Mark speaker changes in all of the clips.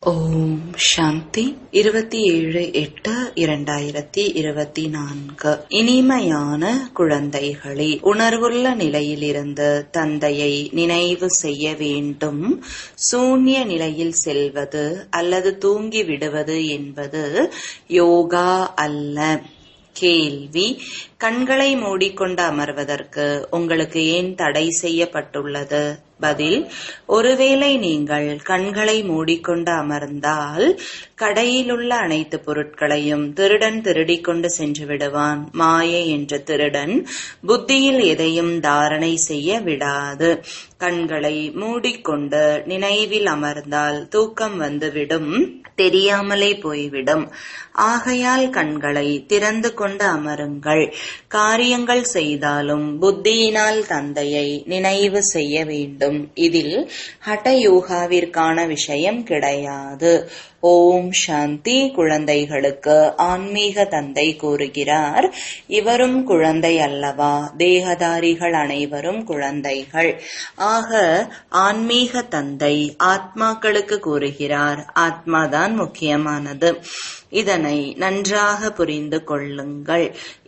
Speaker 1: ஓம் சாந்தி 27/8/2024. இனிமையான குழந்தைகளே, உணர்வுள்ள நிலையிலிருந்து தந்தையை நினைவு செய்ய வேண்டும். சூன்ய நிலையில் செல்வது அல்லது தூங்கி விடுவது என்பது யோகா அல்ல. கேள்வி: கண்களை மூடிக்கொண்டு அமர்வதற்கு உங்களுக்கு ஏன் தடை செய்யப்பட்டுள்ளது? பதில்: ஒருவேளை நீங்கள் கண்களை மூடிக்கொண்டு அமர்ந்தால் கடையிலுள்ள அனைத்து பொருட்களையும் திருடன் திருடிக்கொண்டு சென்று விடுவான். மாயை என்ற திருடன் புத்தியில் எதையும் தாரணை செய்ய விடாது. கண்களை மூடிக்கொண்டு நினைவில் அமர்ந்தால் தூக்கம் வந்துவிடும், தெரியாமலே போய்விடும். ஆகையால் கண்களை திறந்து கொண்டு அமருங்கள். காரியங்கள் செய்தாலும் புத்தியினால் தந்தையை நினைவு செய்ய வேண்டும். இதில் ஹடயோகாவிற்கான விஷயம் கிடையாது. ஓம் சாந்தி. குழந்தைகளுக்கு ஆன்மீக தந்தை கூறுகிறார், இவரும் குழந்தை அல்லவா? தேகதாரிகள் அனைவரும் குழந்தைகள். ஆக ஆன்மீக தந்தை ஆத்மாக்களுக்கு கூறுகிறார், ஆத்மாதான் முக்கியமானது. இதனை நன்றாக புரிந்து கொள்ளுங்கள்.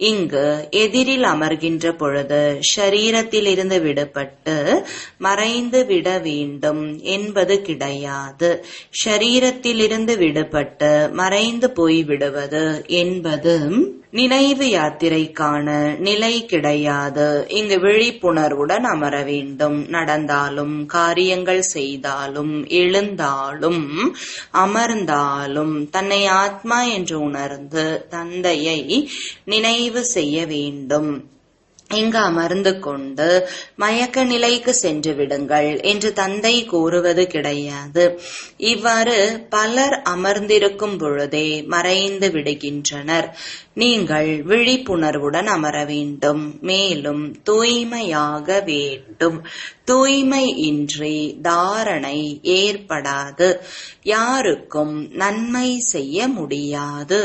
Speaker 1: இங்கு எதிரில் அமர்கின்ற பொழுது ஷரீரத்திலிருந்து விடுபட்டு மறைந்து விட வேண்டும் என்பது கிடையாது. ஷரீரத்திலிருந்து விடுபட்டு மறைந்து போய்விடுவது என்பது நினைவு யாத்திரைக்கான நிலை கிடையாது. இங்கு விழிப்புணர்வுடன் அமர வேண்டும். நடந்தாலும், காரியங்கள் செய்தாலும், எழுந்தாலும், அமர்ந்தாலும் தன்னை ஆத்மா என்று உணர்ந்து தந்தையை நினைவு செய்ய வேண்டும். இங்கு அமர்ந்து கொண்டு மயக்க நிலைக்கு சென்று விடுங்கள் என்று தந்தை கூறுவது கிடையாது. இவ்வாறு பலர் அமர்ந்திருக்கும் பொழுதே மறைந்து விடுகின்றனர். நீங்கள் விழிப்புணர்வுடன் அமர வேண்டும். மேலும் தூய்மையாக வேண்டும். தூய்மை இன்றி தாரணை ஏற்படாது. யாருக்கும் நன்மை செய்ய முடியாது.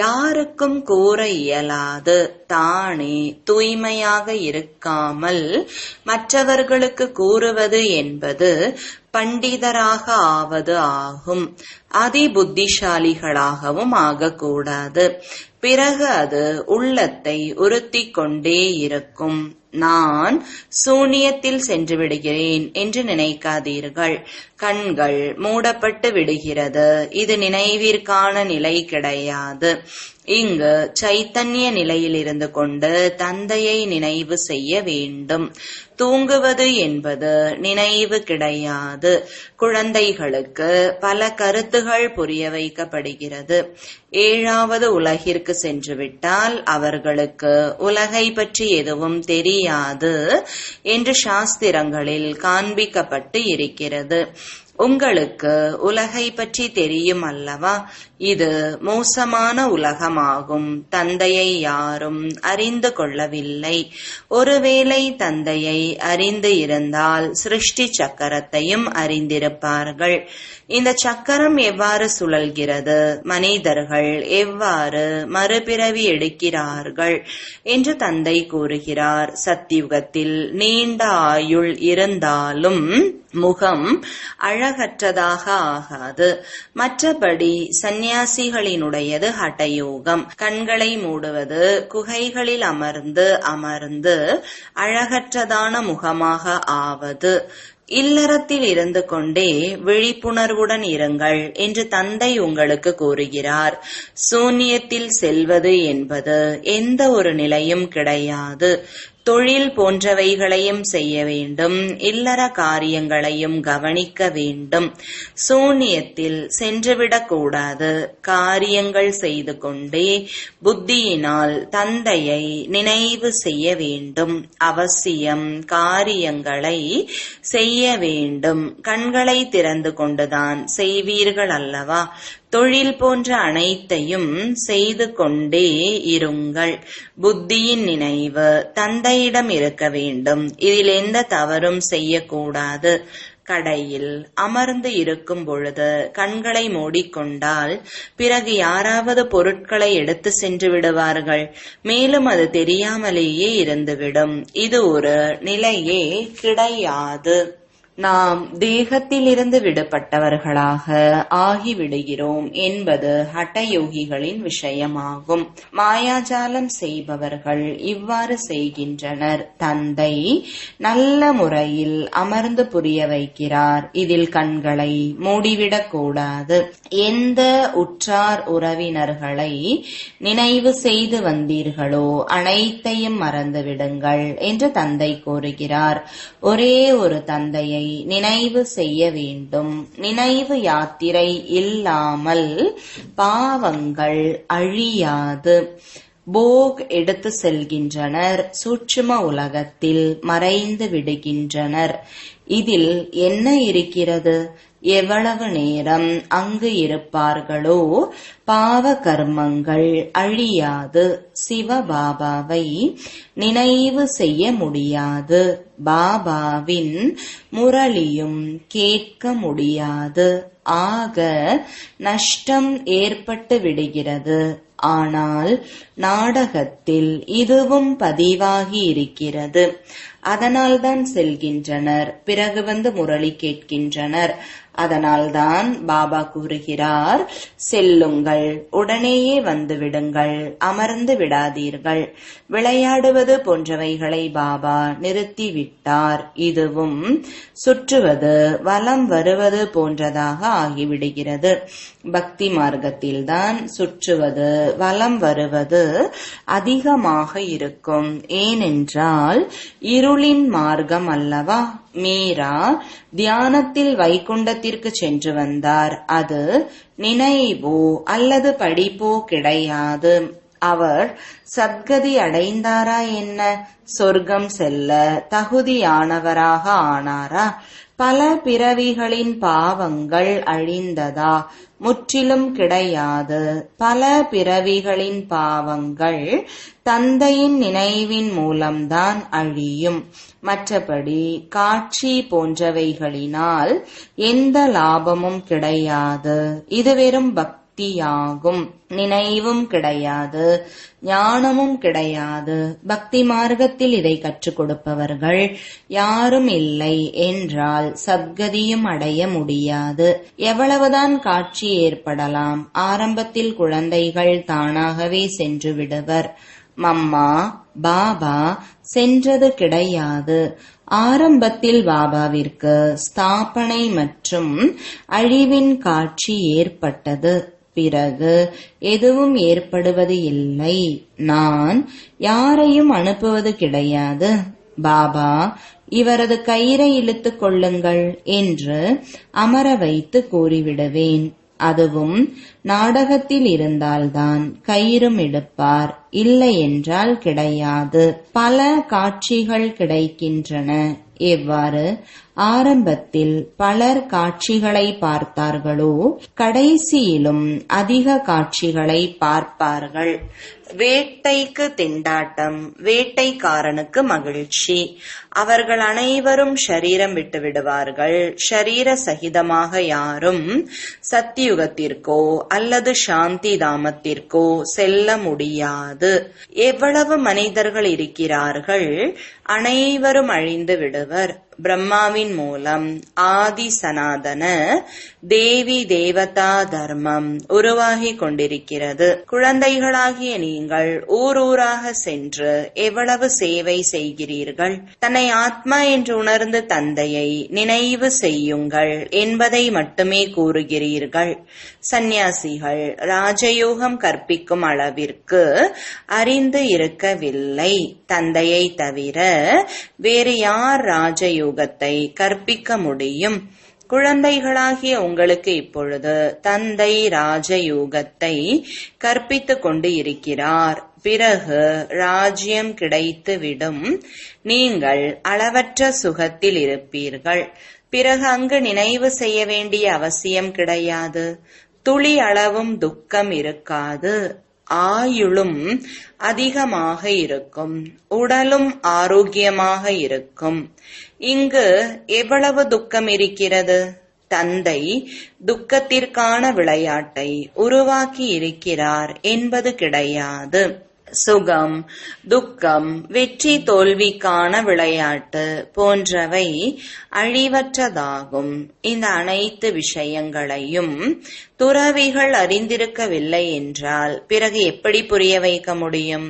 Speaker 1: யாருக்கும் கூற இயலாது. தானே தூய்மையாக இருக்காமல் மற்றவர்களுக்கு கூறுவது என்பது பண்டிதராக ஆவது ஆகும். அதிபுத்திசாலிகளாகவும் ஆகக்கூடாது. பிறகு அது உள்ளத்தை உறுத்திக் கொண்டே இருக்கும். நான் சூனியத்தில் சென்று விடுகிறேன் என்று நினைக்காதீர்கள். கண்கள் மூடப்பட்டு விடுகிறது. இது நினைவிற்கான நிலை கிடையாது. இங்கு சைத்தன்ய நிலையில் இருந்து கொண்டு தந்தையை நினைவு செய்ய வேண்டும். தூங்குவது என்பது நினைவு கிடையாது. குழந்தைகளுக்கு பல கருத்துகள் புரிய வைக்கப்படுகிறது. 7வது உலகிற்கு சென்றுவிட்டால் அவர்களுக்கு உலகை பற்றி எதுவும் தெரியாது என்று சாஸ்திரங்களில் காண்பிக்கப்பட்டு இருக்கிறது. உங்களுக்கு உலகை பற்றி தெரியும் அல்லவா? இது மோசமான உலகமாகும். தந்தையை யாரும் அறிந்து கொள்ளவில்லை. ஒருவேளை தந்தையை அறிந்து இருந்தால் சிருஷ்டி சக்கரத்தையும் அறிந்திருப்பார்கள். இந்த சக்கரம் எவ்வாறு சுழல்கிறது, மனிதர்கள் எவ்வாறு மறுபிறவி எடுக்கிறார்கள் என்று தந்தை கூறுகிறார். சத்தியுகத்தில் நீண்ட ஆயுள் இருந்தாலும் முகம் அழகற்றதாக ஆகாது. மற்றபடி சந்நியாசிகளினுடையது ஹடயோகம். கண்களை மூடுவது, குகைகளில் அமர்ந்து அமர்ந்து அழகற்றதான முகமாக ஆவது. இல்லறத்தில் இருந்து கொண்டே விழிப்புணர்வுடன் இருங்கள் என்று தந்தை உங்களுக்கு கூறுகிறார். சூன்யத்தில் செல்வது என்பது எந்த ஒரு நிலையும் கிடையாது. தொழில் போன்றவைகளையும் செய்ய வேண்டும். இல்லற காரியங்களையும் கவனிக்க வேண்டும். சூன்யத்தில் சென்றுவிடக்கூடாது. காரியங்கள் செய்து கொண்டே புத்தியினால் தந்தையை நினைவு செய்ய வேண்டும். அவசியம் காரியங்களை செய்ய வேண்டும். கண்களை திறந்து கொண்டுதான் செய்வீர்கள் அல்லவா? தொழில் போன்ற அனைத்தையும் செய்து கொண்டே இருங்கள். புத்தியின் நினைவு தந்தையிடம் இருக்க வேண்டும். இதில் எந்த தவறும் செய்யக்கூடாது. கடையில் அமர்ந்து இருக்கும் பொழுது கண்களை மூடிக்கொண்டால் பிறகு யாராவது பொருட்களை எடுத்து சென்று விடுவார்கள். மேலும் அது தெரியாமலேயே இருந்துவிடும். இது ஒரு நிலையே கிடையாது. நாம் தேகத்திலிருந்து விடுபட்டவர்களாக ஆகிவிடுகிறோம் என்பது ஹட்டயோகிகளின் விஷயமாகும். மாயாஜாலம் செய்பவர்கள் இவ்வாறு செய்கின்றனர். தந்தை நல்ல முறையில் அமர்ந்து புரிய வைக்கிறார். இதில் கண்களை மூடிவிடக் கூடாது. எந்த உற்றார் உறவினர்களை நினைவு செய்து வந்தீர்களோ அனைத்தையும் மறந்துவிடுங்கள் என்று தந்தை கூறுகிறார். ஒரே ஒரு தந்தையை நினைவு செய்ய வேண்டும். நினைவு யாத்திரை இல்லாமல் பாவங்கள் அழியாது. போக் எடுத்து செல்கின்றனர். சூட்சும உலகத்தில் மறைந்து விடுகின்றனர். இதில் என்ன இருக்கிறது? எவ்வளவு நேரம் அங்கு இருப்பார்களோ பாவ கர்மங்கள் அழியாது. சிவபாபாவை நினைவு செய்ய முடியாது. பாபாவின் முரளியும் கேட்க முடியாது. ஆக நஷ்டம் ஏற்பட்டு விடுகிறது. ஆனால் நாடகத்தில் இதுவும் பதிவாகி இருக்கிறது. அதனால்தான் செல்கின்றனர். பிறகு வந்து முரளி கேட்கின்றனர். அதனால்தான் பாபா கூறுகிறார், செல்லுங்கள், உடனேயே வந்து விடுங்கள், அமர்ந்து விடாதீர்கள். விளையாடுவது போன்றவைகளை பாபா நிறுத்திவிட்டார். இதுவும் சுற்றுவது வலம் வருவது போன்றதாக ஆகிவிடுகிறது. பக்தி மார்க்கத்தில்தான் சுற்றுவது வலம் வருவது அதிகமாக இருக்கும். ஏனென்றால் இருளின் மார்க்கம் அல்லவா. மீரா தியானத்தில் வைகுண்டத்திற்கு சென்று வந்தார். அது நினைவோ அல்லது படிப்போ கிடையாது. அவர் சத்கதி அடைந்தாரா என்ன? சொர்க்கம் செல்ல தகுதியானவராக ஆனாரா? பல பிறவிகளின் பாவங்கள் அழிந்ததா? முற்றிலும் கிடையாது. பல பிறவிகளின் பாவங்கள் தந்தையின் நினைவின் மூலம்தான் அழியும். மற்றபடி காட்சி போன்றவைகளினால் எந்த லாபமும் கிடையாது. இது வெறும் பக்தியாகும். நினைவும் கிடையாது, ஞானமும் கிடையாது. பக்தி மார்க்கத்தில் இதை கற்றுக் கொடுப்பவர்கள் யாரும் இல்லை என்றால் சத்கதியும் அடைய முடியாது. எவ்வளவுதான் காட்சி ஏற்படலாம். ஆரம்பத்தில் குழந்தைகள் தானாகவே சென்று விடுவர். மம்மா பாபா சென்றது கிடையாது. ஆரம்பத்தில் பாபாவிற்கு ஸ்தாபனை மற்றும் அழிவின் காட்சி ஏற்பட்டது. பிறகு எதுவும் ஏற்படுவது இல்லை. நான் யாரையும் அனுப்புவது கிடையாது. பாபா இவரது கயிறை இழுத்துக் கொள்ளுங்கள் என்று அமர வைத்து கூறிவிடுவேன். அதுவும் நாடகத்தில் இருந்தால்தான் கயிறும் எடுப்பார், இல்லை என்றால் கிடையாது. பல காட்சிகள் கிடைக்கின்றன. எவ்வாறு ஆரம்பத்தில் பலர் காட்சிகளை பார்த்தார்களோ கடைசியிலும் அதிக காட்சிகளை பார்ப்பார்கள். வேட்டைக்கு திண்டாட்டம், வேட்டைக்காரனுக்கு மகிழ்ச்சி. அவர்கள் அனைவரும் ஷரீரம் விட்டு விடுவார்கள். ஷரீர சகிதமாக யாரும் சத்தியுகத்திற்கோ அல்லது சாந்தி தாமத்திற்கோ செல்ல முடியாது. எவ்வளவு மனிதர்கள் இருக்கிறார்கள், அனைவரும் அழிந்து விடுவர். பிரம்மாவின் மூலம் ஆதி சனாதன தேவி தேவதா தர்மம் உருவாகி கொண்டிருக்கிறது. குழந்தைகளாகிய நீங்கள் ஊர் ஊராக சென்று எவ்வளவு சேவை செய்கிறீர்கள். தன்னை ஆத்மா என்று உணர்ந்து தந்தையை நினைவு செய்யுங்கள் என்பதை மட்டுமே கூறுகிறீர்கள். சந்நியாசிகள் ராஜயோகம் கற்பிக்கும் அளவிற்கு அறிந்து இருக்கவில்லை. தந்தையை தவிர வேறு யார் ராஜயோகத்தை கற்பிக்க முடியும்? குழந்தைகளாகிய உங்களுக்கு இப்பொழுது தந்தை ராஜயோகத்தை கற்பித்துக் கொண்டு இருக்கிறார். பிறகு ராஜ்யம் கிடைத்துவிடும். நீங்கள் அளவற்ற சுகத்தில் இருப்பீர்கள். பிறகு அங்கு நினைவு செய்ய வேண்டிய அவசியம் கிடையாது. துளி அளவும் துக்கம் இருக்காது. ஆயுளும் அதிகமாக இருக்கும். உடலும் ஆரோக்கியமாக இருக்கும். இங்கு எவ்வளவு துக்கம் இருக்கிறது? தந்தை துக்கத்திற்கான விளையாட்டை உருவாக்கி இருக்கிறார் என்பது கிடையாது. சுகம், துக்கம், வெற்றி தோல்விக்கான விளையாட்டு போன்றவை அழிவற்றதாகும். இந்த அனைத்து விஷயங்களையும் துறவிகள் அறிந்திருக்கவில்லை என்றால் பிறகு எப்படி புரிய வைக்க முடியும்?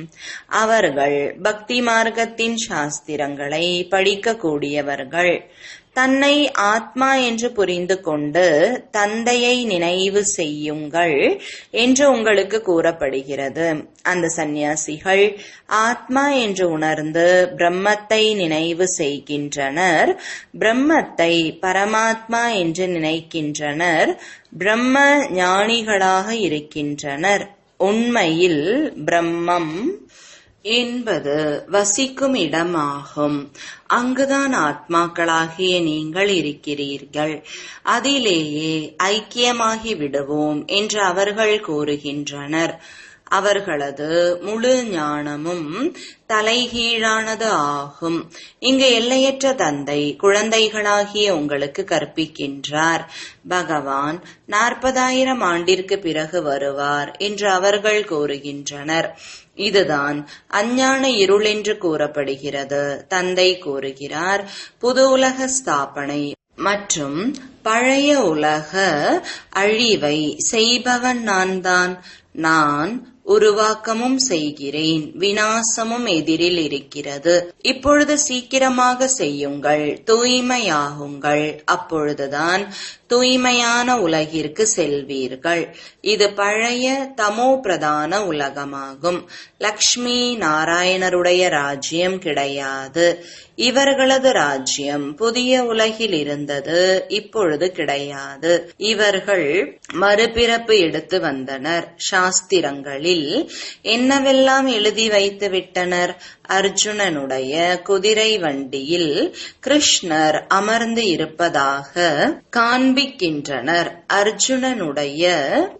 Speaker 1: அவர்கள் பக்தி மார்க்கத்தின் சாஸ்திரங்களை படிக்கக்கூடியவர்கள். தன்னை ஆத்மா என்று புரிந்து கொண்டு தந்தையை நினைவு செய்யுங்கள் என்று உங்களுக்கு கூறப்படுகிறது. அந்த சந்நியாசிகள் ஆத்மா என்று உணர்ந்து பிரம்மத்தை நினைவு செய்கின்றனர். பிரம்மத்தை பரமாத்மா என்று நினைக்கின்றனர். பிரம்ம ஞானிகளாக இருக்கின்றனர். உண்மையில் பிரம்மம் என்பது வசிக்கும் இடமாகும். அங்குதான் ஆத்மாக்களாகிய நீங்கள் இருக்கிறீர்கள். அதிலேயே ஐக்கியமாகி விடுவோம் என்று அவர்கள் கூறுகின்றனர். அவர்களது முழு ஞானமும் தலைகீழானது ஆகும். இங்கு எல்லையற்ற தந்தை குழந்தைகளாகிய உங்களுக்கு கற்பிக்கின்றார். பகவான் 40,000 ஆண்டிற்கு பிறகு வருவார் என்று அவர்கள் கூறுகின்றனர். இதுதான் அஞ்ஞான இருள் என்று கூறப்படுகிறது. தந்தை கூறுகிறார், புது உலக ஸ்தாபனை மற்றும் பழைய உலக அழிவை செய்பவன் நான்தான். நான் உருவாக்கமும் செய்கிறேன், விநாசமும் எதிரில் இருக்கிறது. இப்பொழுது சீக்கிரமாக செய்யுங்கள், தூய்மையாகுங்கள். அப்பொழுதுதான் தூய்மையான உலகிற்கு செல்வீர்கள். இது பழைய தமோ பிரதான உலகமாகும். லக்ஷ்மி நாராயணருடைய ராஜ்யம் கிடையாது. இவர்களது ராஜ்யம் புதிய உலகில் இருந்தது, இப்பொழுது கிடையாது. இவர்கள் மறுபிறப்பு எடுத்து வந்தனர். சாஸ்திரங்களில் என்னவெல்லாம் எழுதி வைத்து விட்டனர்? அர்ஜுனனுடைய குதிரை வண்டியில் கிருஷ்ணர் அமர்ந்து இருப்பதாக காண்பிக்கின்றனர். அர்ஜுனனுடைய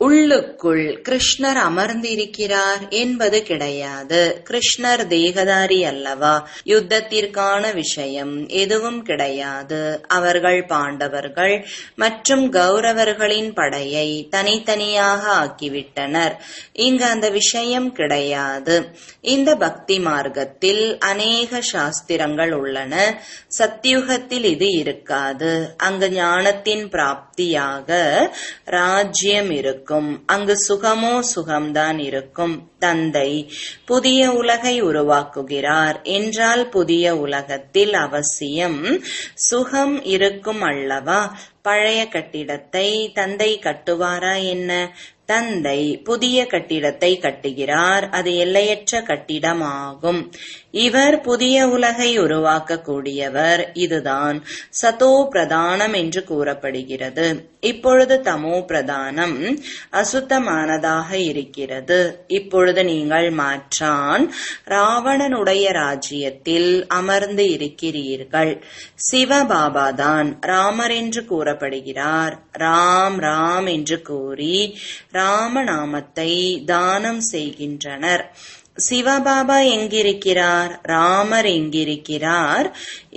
Speaker 1: உள்ளுக்குள் கிருஷ்ணர் அமர்ந்திருக்கிறார் என்பது கிடையாது. கிருஷ்ணர் தேகதாரி அல்லவா? யுத்தத்திற்கான விஷயம் எதுவும் கிடையாது. அவர்கள் பாண்டவர்கள் மற்றும் கௌரவர்களின் படையை தனித்தனியாக ஆக்கிவிட்டனர். இங்கு அந்த விஷயம் கிடையாது. இந்த பக்தி மார்க்கத்தில் அநேக சாஸ்திரங்கள் உள்ளன. சத்யுகத்தில் இது இருக்காது. அங்கு ஞானத்தின் பிராப்தியாக ராஜ்யம் இருக்கும். அங்கு சுகமோ சுகம்தான் இருக்கும். தந்தை புதிய உலகை உருவாக்குகிறார் என்றால் புதிய உலகத்தில் அவசியம் சுகம் இருக்கும் அல்லவா? பழைய கட்டிடத்தை தந்தை கட்டுவாரா என்ன? தந்தை புதிய கட்டிடத்தை கட்டுகிறார். அது எல்லையற்ற கட்டிடமாகும். இவர் புதிய உலகை உருவாக்கக்கூடியவர். இதுதான் சதோ பிரதானம் என்று கூறப்படுகிறது. இப்பொழுது தமோ பிரதானம் அசுத்தமானதாக இருக்கிறது. இப்பொழுது நீங்கள் மாற்றான் ராவணனுடைய ராஜ்யத்தில் அமர்ந்து இருக்கிறீர்கள். சிவபாபாதான் ராமர் என்று கூறப்படுகிறார். ராம் ராம் என்று கூறி ராமநாமத்தை தானம் செய்கின்றனர். சிவபாபா எங்கிருக்கிறார்? ராமர் எங்கிருக்கிறார்?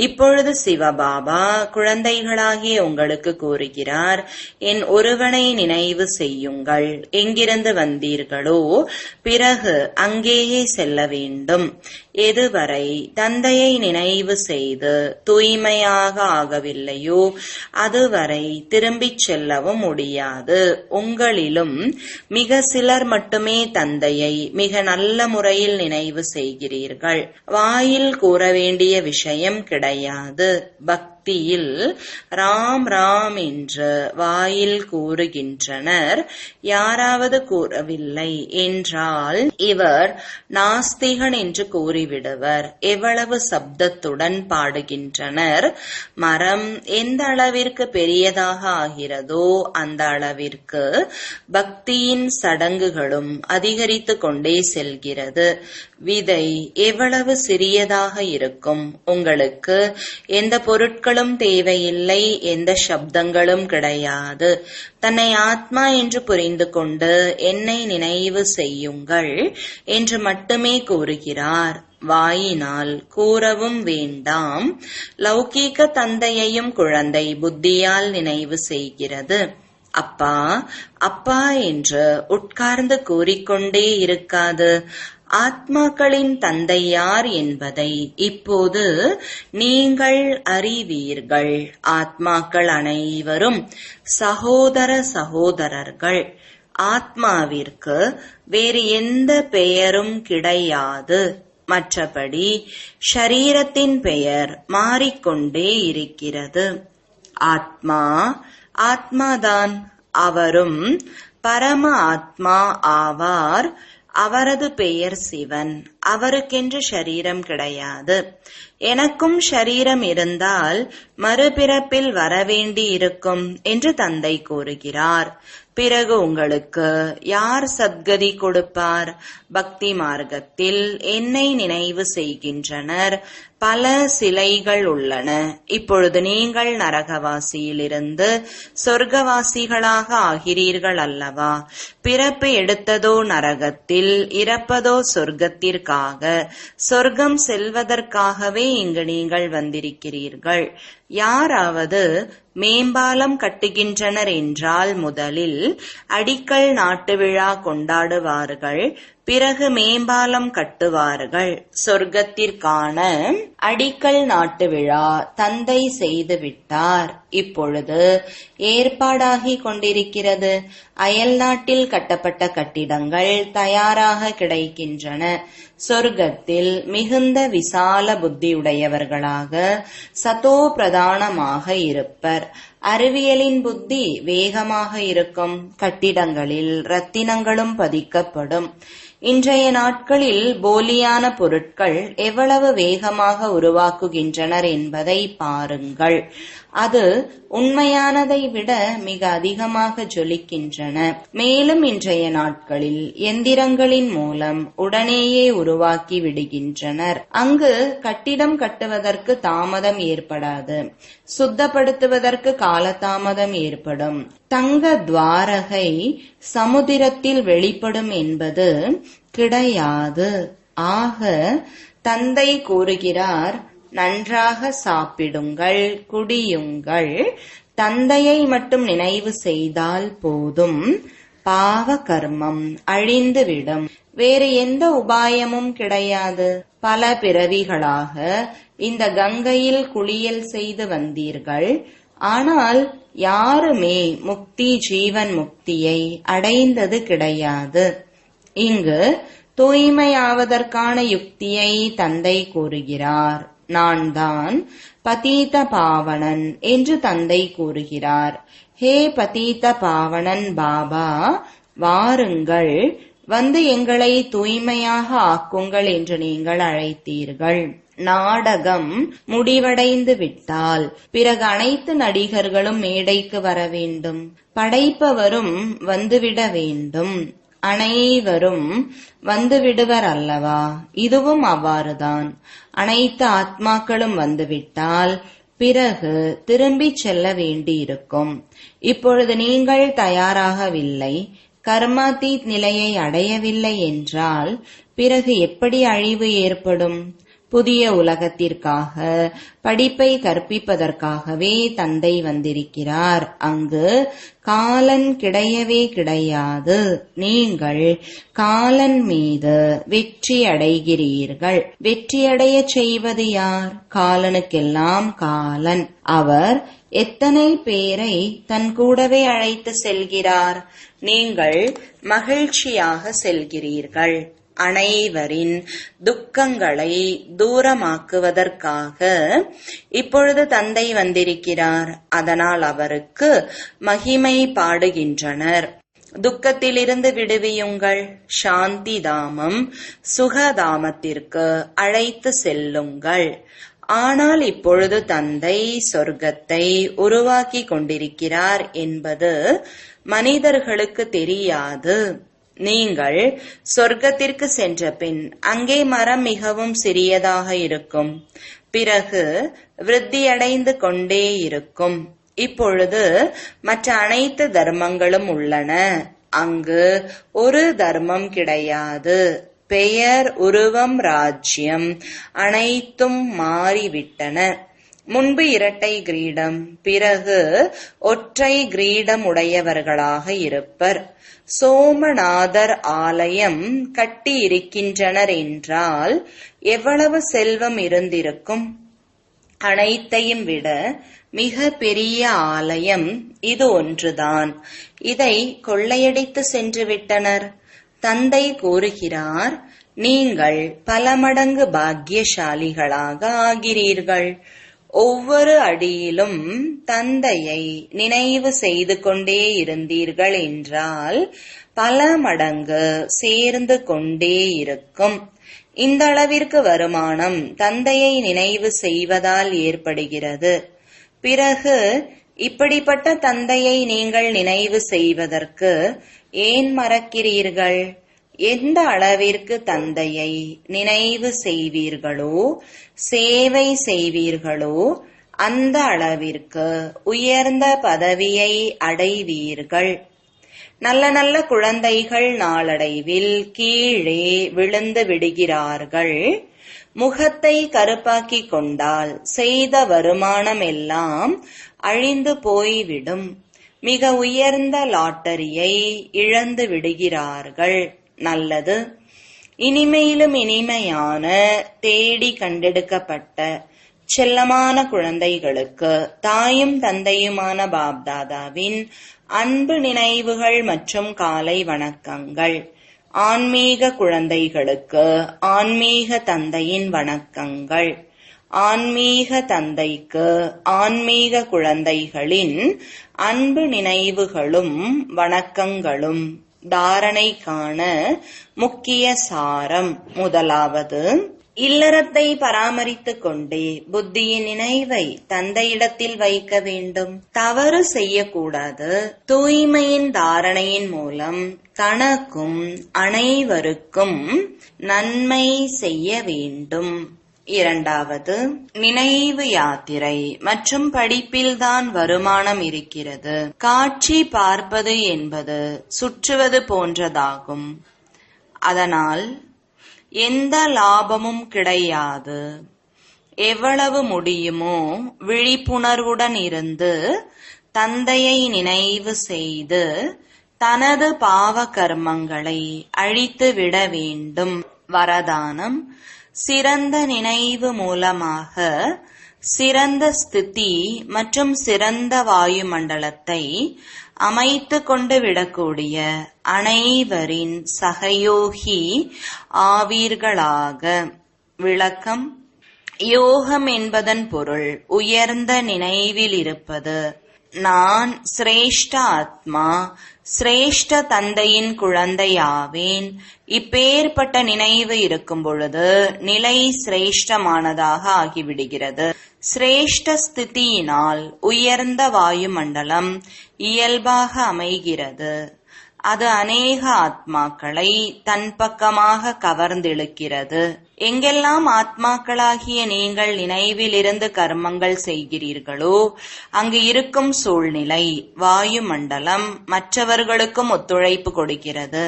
Speaker 1: இப்பொழுது சிவபாபா குழந்தைகளாகிய உங்களுக்கு கூறுகிறார், என் ஒருவனை நினைவு செய்யுங்கள். எங்கிருந்து வந்தீர்களோ பிறகு அங்கேயே செல்ல வேண்டும். எதுவரை தந்தையை நினைவு செய்து தூய்மையாக ஆகவில்லையோ அதுவரை திரும்பிச் செல்லவும் முடியாது. உங்களிலும் மிக சிலர் மட்டுமே தந்தையை மிக நல்ல முறையில் நினைவு செய்கிறீர்கள். வாயில் கூற வேண்டிய விஷயம் கிடையாது. பக்தியில் ராம் ராம் என்று வாயில் கூறுகின்றனர். யாராவது கூறவில்லை என்றால் இவர் நாஸ்திகன் என்று கூறிவிடுவர். எவ்வளவு சப்தத்துடன் பாடுகின்றனர். மரம் எந்த அளவிற்கு பெரியதாக ஆகிறதோ அந்த அளவிற்கு பக்தியின் சடங்குகளும் அதிகரித்து கொண்டே செல்கிறது. விதை எவ்வளவு சிறியதாக இருக்கும். உங்களுக்கு எந்த பொருட்களும் தேவையில்லை, எந்த சப்தங்களும் கிடையாது. தன்னை ஆத்மா என்று புரிந்து கொண்டு என்னை நினைவு செய்யுங்கள் என்று மட்டுமே கூறுகிறார். வாயினால் கூறவும் வேண்டாம். லௌகீக தந்தையையும் குழந்தை புத்தியால் நினைவு செய்கிறது. அப்பா அப்பா என்று உட்கார்ந்து கூறிக்கொண்டே இருக்காது. ஆத்மாக்களின் தந்தை யார் என்பதை இப்போது நீங்கள் அறிவீர்கள். ஆத்மாக்கள் அனைவரும் சகோதர சகோதரர்கள். ஆத்மாவிற்கு வேறு எந்த பெயரும் கிடையாது. மற்றபடி ஷரீரத்தின் பெயர் மாறிக்கொண்டே இருக்கிறது. ஆத்மா ஆத்மாதான். அவரும் பரம ஆத்மா ஆவார். அவரது பெயர் சிவன். அவருக்கென்று ஷரீரம் கிடையாது. எனக்கும் ஷரீரம் இருந்தால் மறுபிறப்பில் வரவேண்டி இருக்கும் என்று தந்தை கூறுகிறார். பிறகு உங்களுக்கு யார் சத்கதி கொடுப்பார்? பக்தி மார்க்கத்தில் என்னை நினைவு செய்கின்றனர். பல சிலைகள் உள்ளன. இப்பொழுது நீங்கள் நரகவாசியிலிருந்து சொர்க்கவாசிகளாக ஆகிறீர்கள் அல்லவா? பிறப்பு எடுத்ததோ நரகத்தில், இறப்பதோ சொர்க்கத்திற்காக. சொர்க்கம் செல்வதற்காகவே இங்கு நீங்கள் வந்திருக்கிறீர்கள். யாராவது மேம்பாலம் கட்டுகின்றனர் என்றால் முதலில் அடிக்கல் நாட்டு விழா கொண்டாடுவார்கள். பிறகு மேம்பாலம் கட்டுவார்கள். சொர்க்கத்திற்கான அடிக்கல் நாட்டு விழா தந்தை செய்து விட்டார். இப்பொழுது ஏற்பாடாகி கொண்டிருக்கிறது. அயல் நாட்டில் கட்டப்பட்ட கட்டிடங்கள் தயாராக கிடைக்கின்றன. சொர்க்கத்தில் மிகுந்த விசால புத்தியுடையவர்களாக சதோ பிரதானமாக இருப்பர். அறிவியலின் புத்தி வேகமாக இருக்கும். கட்டிடங்களில் ரத்தினங்களும் பதிக்கப்படும். இன்றைய நாட்களில் போலியான பொருட்கள் எவ்வளவு வேகமாக உருவாக்குகின்றனர் என்பதை பாருங்கள். அது உண்மையானதை விட மிக அதிகமாக ஜொலிக்கின்றன. மேலும் இன்றைய நாட்களில் எந்திரங்களின் மூலம் உடனேயே உருவாக்கி விடுகின்றனர். அங்கு கட்டிடம் கட்டுவதற்கு தாமதம் ஏற்படாது. சுத்தப்படுத்துவதற்கு காலதாமதம் ஏற்படும். தங்க துவாரகை சமுதிரத்தில் வெளிப்படும் என்பது கிடையாது. ஆக தந்தை கூறுகிறார், நன்றாக சாப்பிடுங்கள், குடியுங்கள். தந்தையை மட்டும் நினைவு செய்தால் போதும். பாவ கர்மம் அழிந்துவிடும். வேறு எந்த உபாயமும் கிடையாது. பல பிறவிகளாக இந்த கங்கையில் குளியல் செய்து வந்தீர்கள். ஆனால் யாருமே முக்தி, ஜீவன் முக்தியை அடைந்தது கிடையாது. இங்கு தூய்மையாவதற்கான யுக்தியை தந்தை கூறுகிறார். நான் தான் பதீத பாவனன் என்று தந்தை கூறுகிறார். ஹே பதீத பாவனன் பாபா, வாருங்கள், வந்து எங்களை தூய்மையாக ஆக்குங்கள் என்று நீங்கள் அழைத்தீர்கள். நாடகம் முடிவடைந்து விட்டால் பிறகு அனைத்து நடிகர்களும் மேடைக்கு வர வேண்டும். படைப்பவரும் வந்துவிட வேண்டும். அனைவரும் வந்துவிடுவர் அல்லவா? இதுவும் அவ்வாறுதான். அனைத்து ஆத்மாக்களும் வந்துவிட்டால் பிறகு திரும்பி செல்ல வேண்டியிருக்கும். இப்பொழுது நீங்கள் தயாராகவில்லை, கர்மாதீத் நிலையை அடையவில்லை என்றால் பிறகு எப்படி அழிவு ஏற்படும்? புதிய உலகத்திற்காக படிப்பை கற்பிப்பதற்காகவே தந்தை வந்திருக்கிறார். அங்கு காலன் கிடையவே கிடையாது. நீங்கள் காலன் மீது வெற்றி அடைகிறீர்கள். வெற்றியடைய செய்வது யார்? காலனுக்கெல்லாம் காலன். அவர் எத்தனை பேரை தன் கூடவே அழைத்து செல்கிறார். நீங்கள் மகிழ்ச்சியாக செல்கிறீர்கள். அனைவரின் துக்கங்களை தூரமாக்குவதற்காக இப்பொழுது தந்தை வந்திருக்கிறார். அதனால் அவருக்கு மகிமை பாடுகின்றனர். துக்கத்திலிருந்து விடுவியுங்கள். சாந்தி தாமம், சுகதாமத்திற்கு அழைத்து செல்லுங்கள். ஆனால் இப்பொழுது தந்தை சொர்க்கத்தை உருவாக்கி கொண்டிருக்கிறார் என்பது மனிதர்களுக்கு தெரியாது. நீங்கள் சொர்க்கத்திற்கு சென்ற பின் அங்கே மரம் மிகவும் சிறியதாக இருக்கும். பிறகு விருத்தியடைந்து கொண்டே இருக்கும். இப்பொழுது மற்ற அனைத்து தர்மங்களும் உள்ளன. அங்கு ஒரு தர்மம் கிடையாது. பெயர், உருவம், ராஜ்யம் அனைத்தும் மாறிவிட்டன. முன்பு இரட்டை கிரீடம், பிறகு ஒற்றை கிரீடம் உடையவர்களாக இருப்பர். சோமநாதர் ஆலயம் கட்டி இருக்கின்றனர் என்றால் எவ்வளவு செல்வம் இருந்திருக்கும்? அனைத்தையும் விட மிக பெரிய ஆலயம் இது ஒன்றுதான். இதை கொள்ளையடித்து சென்று விட்டனர். தந்தை கூறுகிறார், நீங்கள் பல மடங்கு பாக்கியசாலிகளாக ஆகிறீர்கள். ஒவ்வொரு அடியிலும் தந்தையை நினைவு செய்து கொண்டே இருந்தீர்கள் என்றால் பல மடங்கு சேர்ந்து கொண்டே இருக்கும். இந்த அளவிற்கு வருமானம் தந்தையை நினைவு செய்வதால் ஏற்படுகிறது. பிறகு இப்படிப்பட்ட தந்தையை நீங்கள் நினைவு செய்வதற்கு ஏன் மறக்கிறீர்கள்? எந்த அளவிற்கு தந்தையை நினைவு செய்வீர்களோ, சேவை செய்வீர்களோ, அந்த அளவிற்கு உயர்ந்த பதவியை அடைவீர்கள். நல்ல நல்ல குழந்தைகள் நாளடைவில் கீழே விழுந்து விடுகிறார்கள். முகத்தை கருப்பாக்கி கொண்டால் செய்த வருமானம் எல்லாம் அழிந்து போய்விடும். மிக உயர்ந்த லாட்டரியை இழந்து விடுகிறார்கள். நல்லது. இனிமையிலும் இனிமையான தேடி கண்டெடுக்கப்பட்ட செல்லமான குழந்தைகளுக்கு தாயும் தந்தையுமான பாப்தாதாவின் அன்பு நினைவுகள் மற்றும் காலை வணக்கங்கள். ஆன்மீக குழந்தைகளுக்கு ஆன்மீக தந்தையின் வணக்கங்கள். ஆன்மீக தந்தைக்கு ஆன்மீக குழந்தைகளின் அன்பு நினைவுகளும் வணக்கங்களும். தாரணைக்கான முக்கிய சாரம். முதலாவது, இல்லறத்தை பராமரித்துக் கொண்டே புத்தியின் நினைவை தந்தையிடத்தில் வைக்க வேண்டும். தவறு செய்யக்கூடாது. தூய்மையின் தாரணையின் மூலம் தனக்கும் அனைவருக்கும் நன்மை செய்ய வேண்டும். இரண்டாவது, நினைவு யாத்திரை மற்றும் படிப்பில்தான் வருமானம் இருக்கிறது. காட்சி பார்ப்பது என்பது சுற்றுவது போன்றதாகும். அதனால் எந்த லாபமும் கிடையாது. எவ்வளவு முடியுமோ விழிப்புணர்வுடன் இருந்து தந்தையை நினைவு செய்து தனது பாவ கர்மங்களை அழித்து விட வேண்டும். வரதானம். சிறந்த நினைவு மூலமாக சிறந்த ஸ்திதி மற்றும் சிறந்த வாயுமண்டலத்தை அமைத்து கொண்டு விடக்கூடிய அனைவரின் சகயோகி ஆவீர்களாக. விளக்கம். யோகம் என்பதன் பொருள் உயர்ந்த நினைவில் இருப்பது. நான் சிரேஷ்ட ஆத்மா, சிரேஷ்ட தந்தையின் குழந்தையாவேன். இப்பேற்பட்ட நினைவு இருக்கும் பொழுது நிலை சிரேஷ்டமானதாக ஆகிவிடுகிறது. சிரேஷ்ட ஸ்திதியினால் உயர்ந்த வாயுமண்டலம் இயல்பாக அமைகிறது. அது அநேக ஆத்மாக்களை தன் பக்கமாக கவர்ந்திழுக்கிறது. எங்கெல்லாம் ஆத்மாக்களாகிய நீங்கள் நினைவிலிருந்து கர்மங்கள் செய்கிறீர்களோ அங்கு இருக்கும் சூழ்நிலை, வாயுமண்டலம் மற்றவர்களுக்கும் ஒத்துழைப்பு கொடுக்கிறது.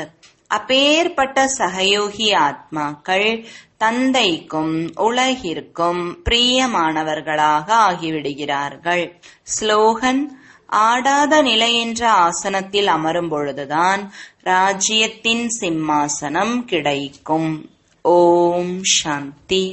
Speaker 1: அப்பேற்பட்ட சகயோகி ஆத்மாக்கள் தந்தைக்கும் உலகிற்கும் பிரியமானவர்களாக ஆகிவிடுகிறார்கள். ஸ்லோகன். ஆடாத நிலை என்ற ஆசனத்தில் அமரும் பொழுதுதான் ராஜ்யத்தின் சிம்மாசனம் கிடைக்கும். ஓம் சாந்தி.